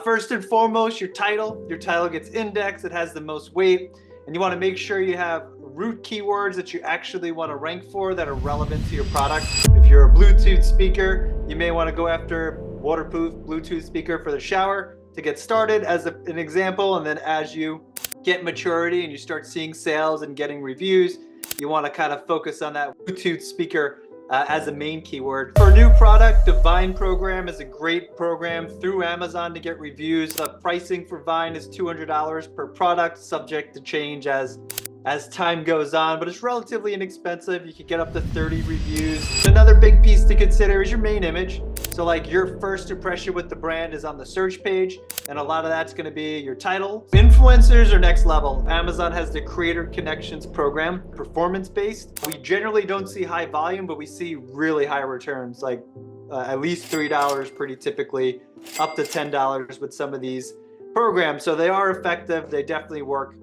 First and foremost, your title. Your title gets indexed. It has the most weight. And you want to make sure you have root keywords that you actually want to rank for that are relevant to your product. If you're a Bluetooth speaker, you may want to go after waterproof Bluetooth speaker for the shower to get started as an example. And then as you get maturity and you start seeing sales and getting reviews, you want to kind of focus on that Bluetooth speaker as a main keyword. For a new product, the Vine program is a great program through Amazon to get reviews. The pricing for Vine is $200 per product, subject to change as time goes on, but it's relatively inexpensive. You can get up to 30 reviews. Another big piece to consider is your main image. So like your first impression with the brand is on the search page, and a lot of that's gonna be your title. Influencers are next level. Amazon has the Creator Connections program, performance-based. We generally don't see high volume, but we see really high returns, like at least $3 pretty typically, up to $10 with some of these programs. So they are effective, they definitely work.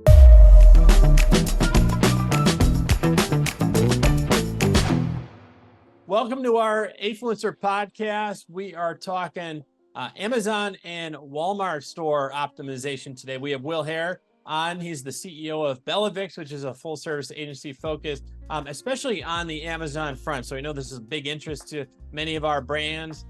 Welcome to our Afluencer Podcast. We are talking Amazon and Walmart store optimization today. We have Will Haire on. He's the CEO of Bellavix, which is a full-service agency focused, especially on the Amazon front. So I know this is a big interest to many of our brands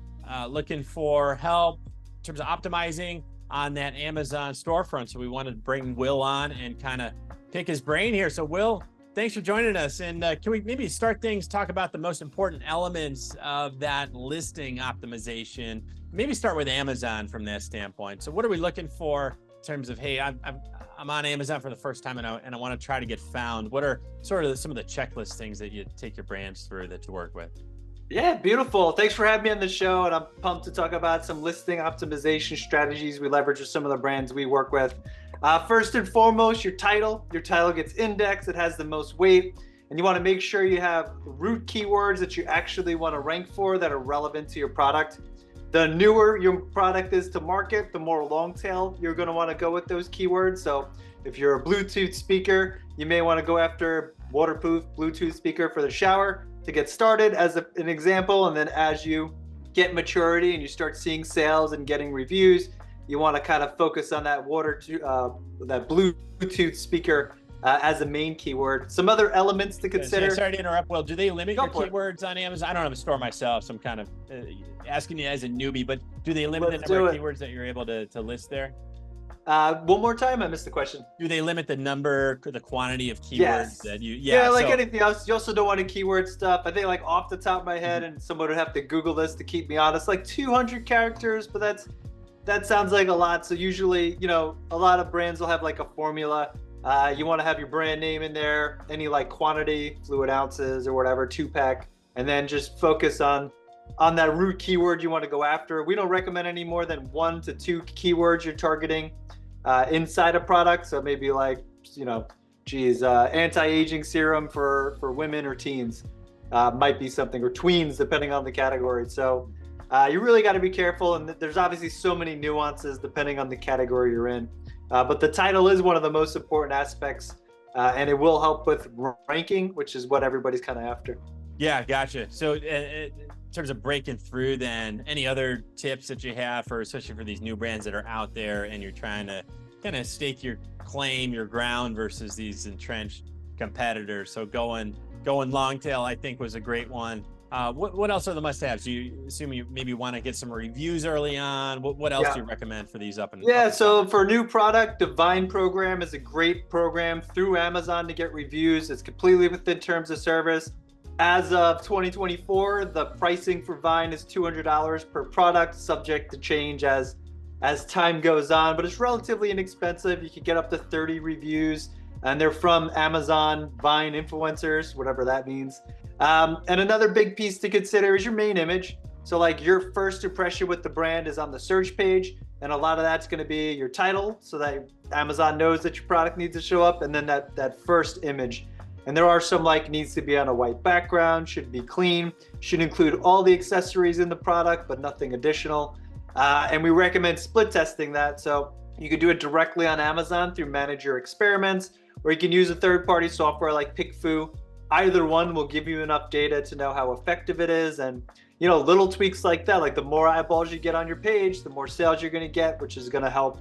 looking for help in terms of optimizing on that Amazon storefront. So we wanted to bring Will on and kind of pick his brain here. So Will, thanks for joining us. And can we maybe start things, talk about the most important elements of that listing optimization? Maybe start with Amazon from that standpoint. So what are we looking for in terms of, hey, I'm on Amazon for the first time and I want to try to get found? What are sort of some of the checklist things that you take your brands through that you work with? Yeah, beautiful. Thanks for having me on the show. And I'm pumped to talk about some listing optimization strategies we leverage with some of the brands we work with. First and foremost, your title. Your title gets indexed. It has the most weight. And you want to make sure you have root keywords that you actually want to rank for that are relevant to your product. The newer your product is to market, the more long tail you're going to want to go with those keywords. So if you're a Bluetooth speaker, you may want to go after waterproof Bluetooth speaker for the shower to get started as an example. And then as you get maturity and you start seeing sales and getting reviews, you want to kind of focus on that that Bluetooth speaker as a main keyword. Some other elements to consider. Sorry to interrupt, Will. Do they limit your keywords on Amazon? I don't have a store myself, so I'm kind of asking you as a newbie, but do they limit the number of keywords that you're able to list there? One more time, I missed the question. Do they limit the quantity of keywords that you? Yeah, like anything else. You also don't want to keyword stuff. I think like off the top of my head, and someone would have to Google this to keep me honest, like 200 characters, but that sounds like a lot. So usually, a lot of brands will have like a formula. You want to have your brand name in there, any like quantity, fluid ounces or whatever, 2-pack, and then just focus on that root keyword you want to go after. We don't recommend any more than 1 to 2 keywords you're targeting inside a product. So maybe like, anti-aging serum for women or teens might be something, or tweens, depending on the category. So you really got to be careful. And there's obviously so many nuances depending on the category you're in. But the title is one of the most important aspects, and it will help with ranking, which is what everybody's kind of after. Yeah, gotcha. So in terms of breaking through, then any other tips that you have especially for these new brands that are out there and you're trying to kind of stake your claim, your ground versus these entrenched competitors? So going long tail, I think, was a great one. What else are the must-haves? Do you assume you maybe want to get some reviews early on? What else do you recommend for these up and so for a new product, the Vine program is a great program through Amazon to get reviews. It's completely within terms of service. As of 2024, the pricing for Vine is $200 per product, subject to change as time goes on, but it's relatively inexpensive. You can get up to 30 reviews, and they're from Amazon Vine influencers, whatever that means. And another big piece to consider is your main image. So like your first impression with the brand is on the search page, and a lot of that's going to be your title, so that Amazon knows that your product needs to show up, and then that first image. And there are some like needs to be on a white background, should be clean, should include all the accessories in the product, but nothing additional. And we recommend split testing that. So you can do it directly on Amazon through Manage Your Experiments, or you can use a third-party software like PickFu. Either one will give you enough data to know how effective it is. And little tweaks like that, like the more eyeballs you get on your page, the more sales you're going to get, which is going to help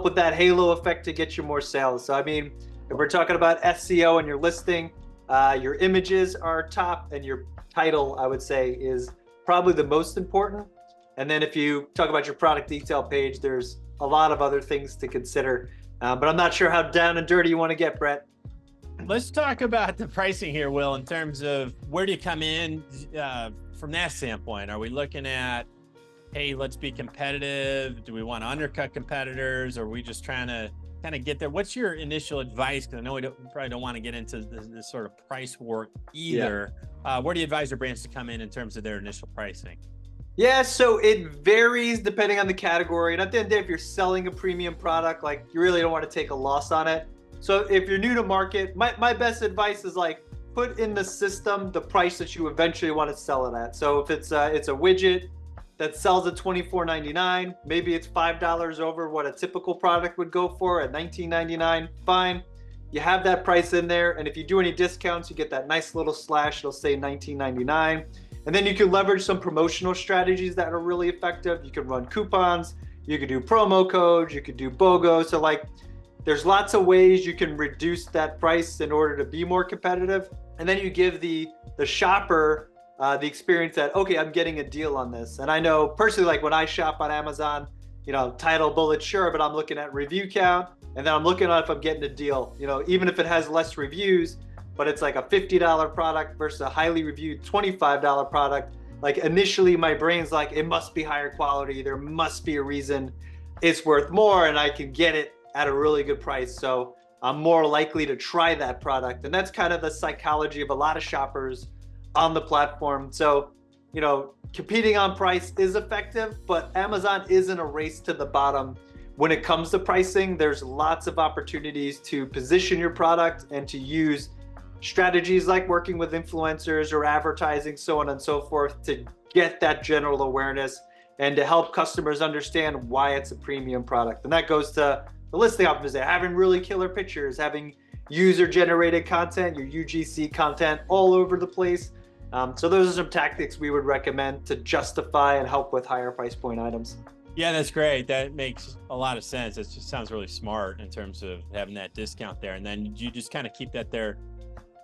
with that halo effect to get you more sales. So, I mean, if we're talking about SEO and your listing, your images are top, and your title, I would say, is probably the most important. And then if you talk about your product detail page, there's a lot of other things to consider. But I'm not sure how down and dirty you want to get, Brett. Let's talk about the pricing here, Will, in terms of where do you come in from that standpoint? Are we looking at, hey, let's be competitive? Do we want to undercut competitors? Or are we just trying to kind of get there? What's your initial advice? Because I know we probably don't want to get into this sort of price work either. Yeah. Where do you advise your brands to come in terms of their initial pricing? Yeah, so it varies depending on the category. And at the end of the day, if you're selling a premium product, like, you really don't want to take a loss on it. So if you're new to market, my best advice is, like, put in the system the price that you eventually want to sell it at. So if it's a widget that sells at $24.99, maybe it's $5 over what a typical product would go for at $19.99, fine. You have that price in there, and if you do any discounts, you get that nice little slash, it'll say $19.99. And then you can leverage some promotional strategies that are really effective. You can run coupons, you could do promo codes, you could do BOGO. So, like, there's lots of ways you can reduce that price in order to be more competitive. And then you give the shopper the experience that, okay, I'm getting a deal on this. And I know personally, like, when I shop on Amazon, title, bullet, sure, but I'm looking at review count, and then I'm looking at if I'm getting a deal, even if it has less reviews, but it's like a $50 product versus a highly reviewed $25 product. Like, initially my brain's like, it must be higher quality. There must be a reason it's worth more, and I can get it at a really good price. So I'm more likely to try that product. And that's kind of the psychology of a lot of shoppers on the platform. So, competing on price is effective, but Amazon isn't a race to the bottom. When it comes to pricing, there's lots of opportunities to position your product and to use strategies like working with influencers or advertising, so on and so forth, to get that general awareness and to help customers understand why it's a premium product. And that goes to the listing optimization, having really killer pictures, having user-generated content, your UGC content all over the place. So those are some tactics we would recommend to justify and help with higher price point items. Yeah, that's great. That makes a lot of sense. It just sounds really smart in terms of having that discount there. And then you just kind of keep that there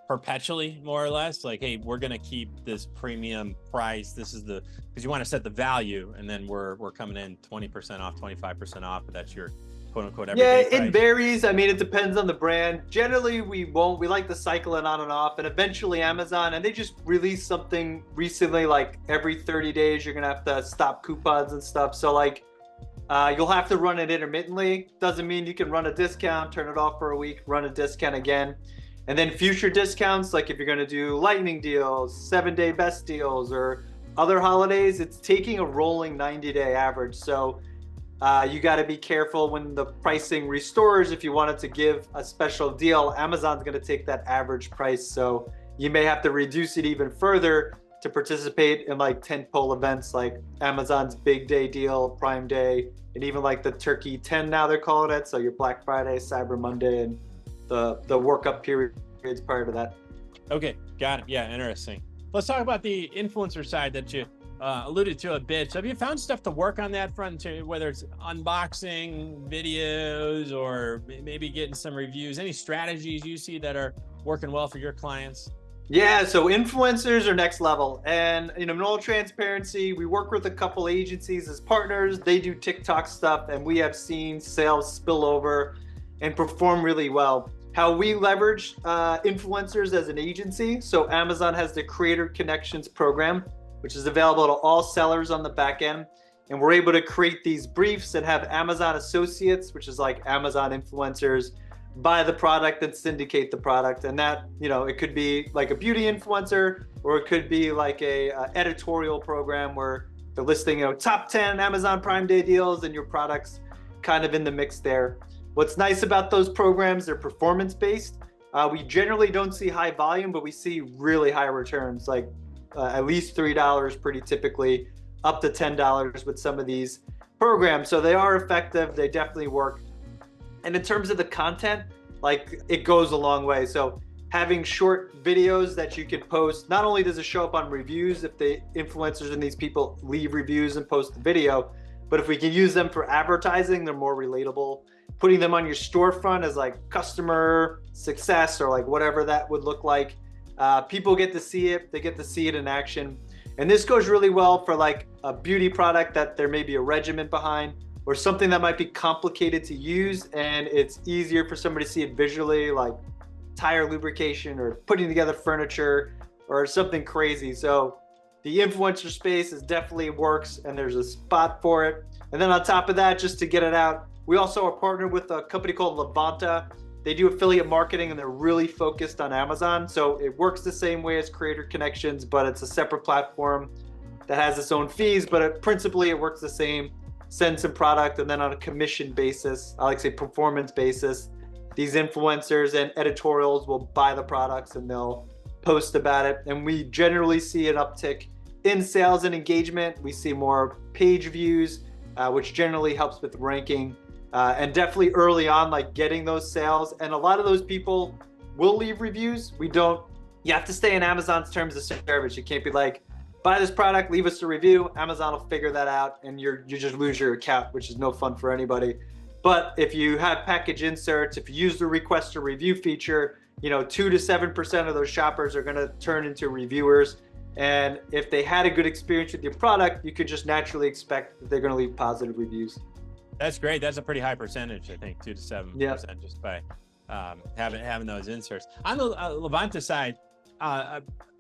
perpetually, more or less, like, hey, we're going to keep this premium price. This is because you want to set the value, and then we're coming in 20% off, 25% off, but that's your quote unquote everyday price. It varies. I mean, it depends on the brand. Generally, we like to cycle it on and off, and eventually Amazon, and they just released something recently, like every 30 days, you're going to have to stop coupons and stuff. So, like, you'll have to run it intermittently. Doesn't mean you can run a discount, turn it off for a week, run a discount again. And then future discounts, like if you're going to do lightning deals, 7-day best deals, or other holidays, it's taking a rolling 90-day average. So you got to be careful when the pricing restores. If you wanted to give a special deal, Amazon's going to take that average price. So you may have to reduce it even further to participate in, like, tentpole events like Amazon's Big Day Deal, Prime Day, and even like the Turkey 10 now they're calling it. So your Black Friday, Cyber Monday, and the workup periods prior to that. Okay, got it. Yeah, interesting. Let's talk about the influencer side that you alluded to a bit. So have you found stuff to work on that front, whether it's unboxing videos or maybe getting some reviews? Any strategies you see that are working well for your clients? Yeah, so influencers are next level. And, in all transparency, we work with a couple agencies as partners. They do TikTok stuff, and we have seen sales spill over and perform really well. How we leverage influencers as an agency. So Amazon has the Creator Connections program, which is available to all sellers on the back end. And we're able to create these briefs and have Amazon associates, which is like Amazon influencers, buy the product and syndicate the product. And that, it could be like a beauty influencer, or it could be like a editorial program where they're listing, top 10 Amazon Prime Day deals, and your product's kind of in the mix there. What's nice about those programs, they're performance-based. We generally don't see high volume, but we see really high returns, like at least $3 pretty typically, up to $10 with some of these programs. So they are effective, they definitely work. And in terms of the content, like, it goes a long way. So having short videos that you can post. Not only does it show up on reviews if the influencers and these people leave reviews and post the video, but if we can use them for advertising, they're more relatable. Putting them on your storefront as like customer success or like whatever that would look like. People get to see it, they get to see it in action. And this goes really well for like a beauty product that there may be a regimen behind, or something that might be complicated to use and it's easier for somebody to see it visually, like tire lubrication or putting together furniture or something crazy. So the influencer space is definitely works and there's a spot for it. And then on top of that, just to get it out, we also are partnered with a company called Levanta. They do affiliate marketing and they're really focused on Amazon. So it works the same way as Creator Connections, but it's a separate platform that has its own fees, but principally it works the same. Send some product and then on a commission basis, I like to say performance basis, these influencers and editorials will buy the products and they'll post about it. And we generally see an uptick in sales and engagement. We see more page views, which generally helps with ranking. And definitely early on, like getting those sales. And a lot of those people will leave reviews. You have to stay in Amazon's terms of service. You can't be like, buy this product, leave us a review. Amazon will figure that out and you just lose your account, which is no fun for anybody. But if you have package inserts, if you use the request a review feature, 2 to 7% of those shoppers are going to turn into reviewers. And if they had a good experience with your product, you could just naturally expect that they're going to leave positive reviews. That's great. That's a pretty high percentage, I think, 2 to 7% just by having those inserts. On the Levanta side,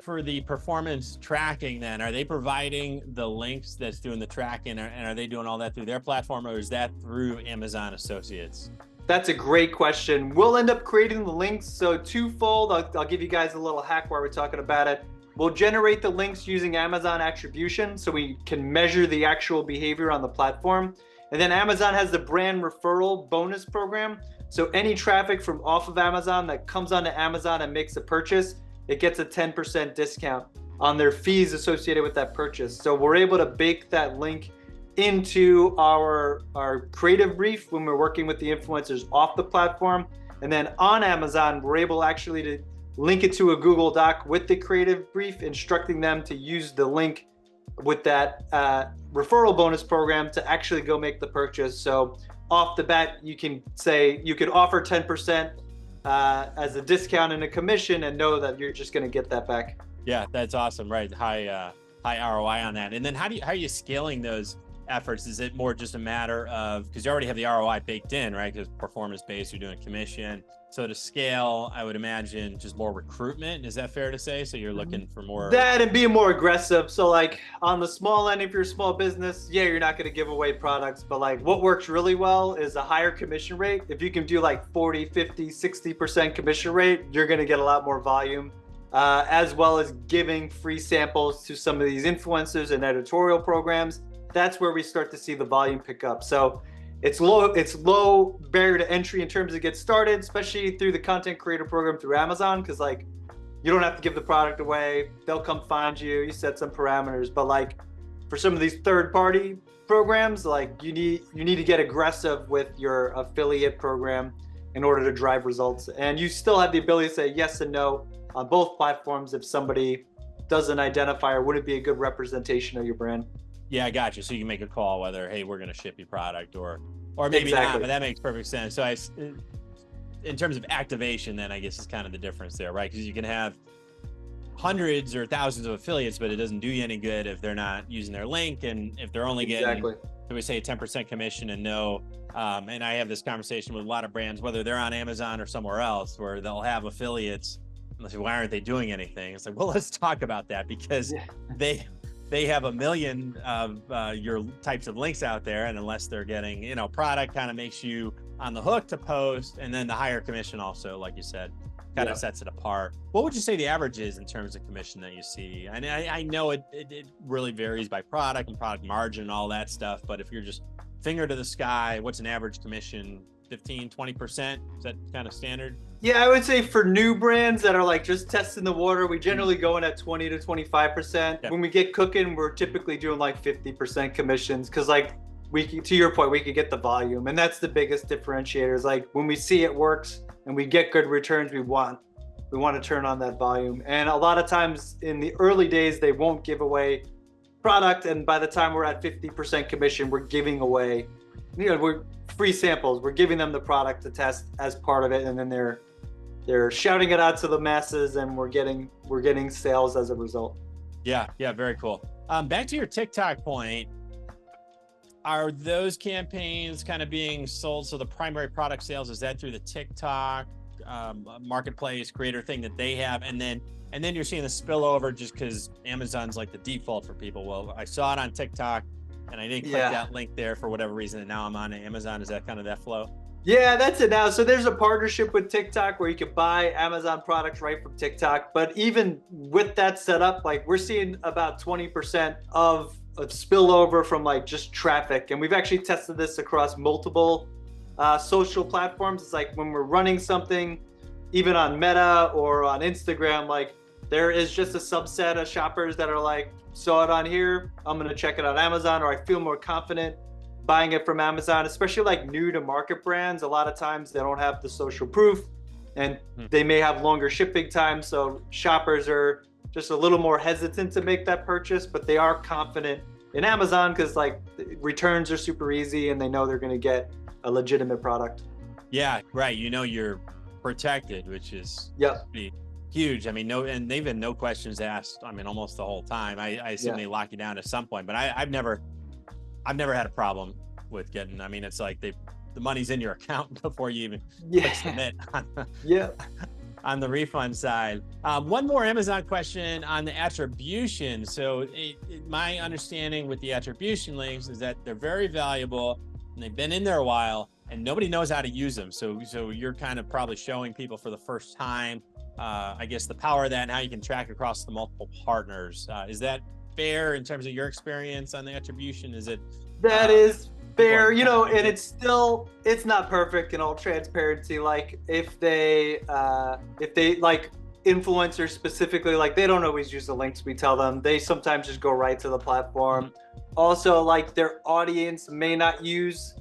for the performance tracking, then are they providing the links that's doing the tracking, and are they doing all that through their platform, or is that through Amazon Associates? That's a great question. We'll end up creating the links. So twofold, I'll give you guys a little hack while we're talking about it. We'll generate the links using Amazon Attribution so we can measure the actual behavior on the platform. And then Amazon has the brand referral bonus program. So any traffic from off of Amazon that comes onto Amazon and makes a purchase, it gets a 10% discount on their fees associated with that purchase. So we're able to bake that link into our creative brief when we're working with the influencers off the platform. And then on Amazon, we're able actually to link it to a Google Doc with the creative brief, instructing them to use the link with that referral bonus program to actually go make the purchase. So off the bat, you can say you could offer 10% as a discount and a commission and know that you're just going to get that back. Yeah, that's awesome. Right. High ROI on that. And then how are you scaling those efforts? Is it more just a matter of, because you already have the ROI baked in, right? Because performance based, you're doing commission. So to scale, I would imagine just more recruitment. Is that fair to say? So you're looking for more that and being more aggressive. So like on the small end, if you're a small business, yeah, you're not going to give away products, but like what works really well is a higher commission rate. If you can do like 40, 50, 60% commission rate, you're going to get a lot more volume, as well as giving free samples to some of these influencers and editorial programs. That's where we start to see the volume pick up. So it's low barrier to entry in terms of get started, especially through the content creator program through Amazon, because like you don't have to give the product away. They'll come find you. You set some parameters. But like for some of these third-party programs, like you need to get aggressive with your affiliate program in order to drive results. And you still have the ability to say yes and no on both platforms if somebody doesn't identify or wouldn't be a good representation of your brand. Yeah, I got you. So you can make a call whether, hey, we're going to ship you product or maybe not, but that makes perfect sense. So in terms of activation, then I guess is kind of the difference there, right? Because you can have hundreds or thousands of affiliates, but it doesn't do you any good if they're not using their link. And if they're only getting, so we say a 10% commission and no, and I have this conversation with a lot of brands, whether they're on Amazon or somewhere else, where they'll have affiliates. And say, why aren't they doing anything? It's like, well, let's talk about that, because they have a million of your types of links out there, and unless they're getting, product kind of makes you on the hook to post, and then the higher commission also, like you said, kind of sets it apart. What would you say the average is in terms of commission that you see? And I know it really varies by product and product margin and all that stuff, but if you're just finger to the sky, what's an average commission? 15, 20%? Is that kind of standard? Yeah, I would say for new brands that are like just testing the water, we generally go in at 20 to 25%. Yep. When we get cooking, we're typically doing like 50% commissions, because like to your point, we could get the volume, and that's the biggest differentiator. Is like when we see it works and we get good returns, we want We want to turn on that volume. And a lot of times in the early days, they won't give away product. And by the time we're at 50% commission, we're giving away, we're free samples. We're giving them the product to test as part of it. And then they're shouting it out to the masses, and we're getting sales as a result. Yeah. Very cool. Back to your TikTok point. Are those campaigns kind of being sold? So the primary product sales, is that through the TikTok marketplace creator thing that they have, and then you're seeing the spillover just because Amazon's like the default for people? Well, I saw it on TikTok and I didn't click that link there for whatever reason, and now I'm on Amazon. Is that kind of that flow? Yeah, that's it now. So there's a partnership with TikTok where you can buy Amazon products right from TikTok. But even with that setup, like we're seeing about 20% of spillover from like just traffic. And we've actually tested this across multiple social platforms. It's like when we're running something, even on Meta or on Instagram, like there is just a subset of shoppers that are like, saw it on here, I'm gonna check it on Amazon, or I feel more confident buying it from Amazon, especially like new to market brands. A lot of times they don't have the social proof and they may have longer shipping times. So shoppers are just a little more hesitant to make that purchase, but they are confident in Amazon because like returns are super easy and they know they're gonna get a legitimate product. Yeah, right. You're protected, which is huge. I mean, and they've been no questions asked. I mean, almost the whole time. I assume they lock you down at some point, but I've never had a problem with getting. I mean, it's like the money's in your account before you even click submit on the refund side. One more Amazon question on the attribution. So my understanding with the attribution links is that they're very valuable and they've been in there a while and nobody knows how to use them. So you're kind of probably showing people for the first time, I guess, the power of that and how you can track across the multiple partners. Is that fair in terms of your experience on the attribution? Is it? That is fair, and it's not perfect in all transparency. Like if they like influencers specifically, like they don't always use the links we tell them. They sometimes just go right to the platform. Also, like their audience may not use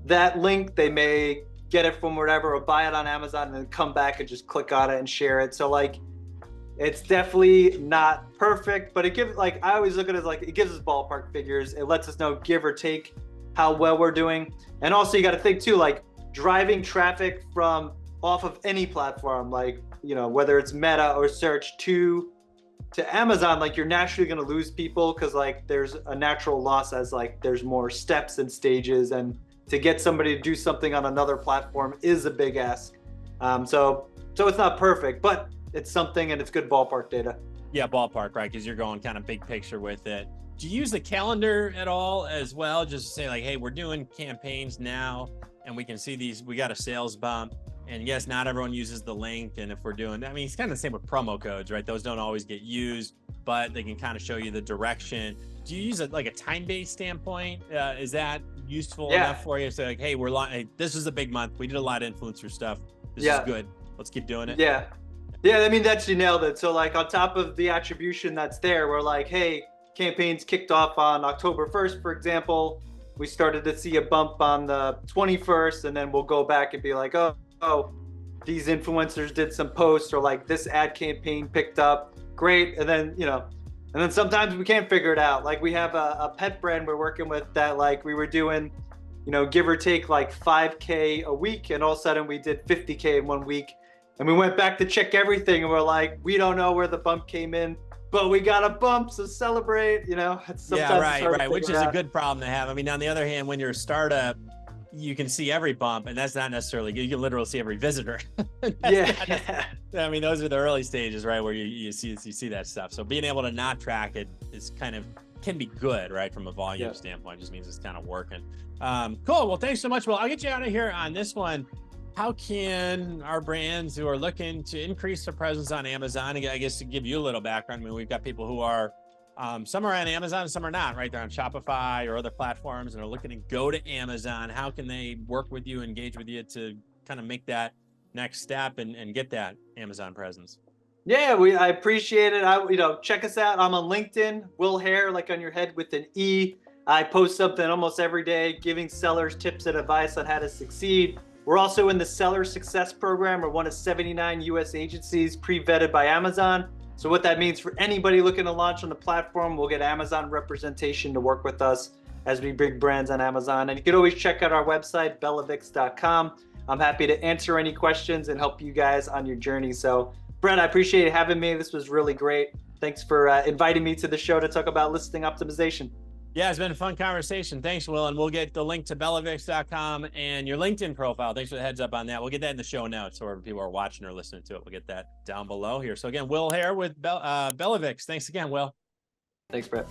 that link. They may get it from whatever or buy it on Amazon and then come back and just click on it and share it. So like it's definitely not perfect, but it gives, like, I always look at it as like it gives us ballpark figures. It lets us know, give or take, how well we're doing. And also you got to think too, like driving traffic from off of any platform, like, whether it's Meta or search to Amazon, like you're naturally going to lose people because like there's a natural loss as like there's more steps and stages, and to get somebody to do something on another platform is a big ask. So it's not perfect, but it's something and it's good ballpark data. Yeah, ballpark, right? Because you're going kind of big picture with it. Do you use the calendar at all as well? Just to say like, hey, we're doing campaigns now and we can see these, we got a sales bump. And yes, not everyone uses the link. And if we're doing, I mean, it's kind of the same with promo codes, right? Those don't always get used, but they can kind of show you the direction. Do you use like a time-based standpoint? Is that useful enough for you? So like, hey, hey, this is a big month. We did a lot of influencer stuff. This is good. Let's keep doing it. Yeah, I mean, you nailed it. So like on top of the attribution that's there, we're like, hey, campaigns kicked off on October 1st, for example. We started to see a bump on the 21st, and then we'll go back and be like, oh, these influencers did some posts, or like this ad campaign picked up, great. And then, and then sometimes we can't figure it out. Like we have a pet brand we're working with that like we were doing, give or take like 5K a week. And all of a sudden we did 50K in 1 week. And we went back to check everything and we're like, we don't know where the bump came in, but we got a bump, so celebrate, right. Which is a good problem to have. I mean, on the other hand, when you're a startup, you can see every bump, and that's not necessarily good. You can literally see every visitor. I mean, those are the early stages, right, where you see that stuff. So being able to not track it is can be good, right, from a volume standpoint. It just means it's kind of working. Cool. Well, thanks so much. Well, I'll get you out of here on this one. How can our brands who are looking to increase their presence on Amazon, I guess to give you a little background, I mean, we've got people who are some are on Amazon, some are not, right? They're on Shopify or other platforms and are looking to go to Amazon. How can they work with you, engage with you to kind of make that next step and get that Amazon presence? Yeah, I appreciate it. Check us out. I'm on LinkedIn, Will Haire, like on your head with an E. I post something almost every day, giving sellers tips and advice on how to succeed. We're also in the Seller Success Program. We're one of 79 U.S. agencies pre-vetted by Amazon. So what that means for anybody looking to launch on the platform, we'll get Amazon representation to work with us as we bring brands on Amazon. And you can always check out our website, bellavix.com. I'm happy to answer any questions and help you guys on your journey. So Brett, I appreciate having me. This was really great. Thanks for inviting me to the show to talk about listing optimization. Yeah, it's been a fun conversation. Thanks, Will. And we'll get the link to bellavix.com and your LinkedIn profile. Thanks for the heads up on that. We'll get that in the show notes, so if people are watching or listening to it, we'll get that down below here. So again, Will Haire with Bellavix. Thanks again, Will. Thanks, Brett.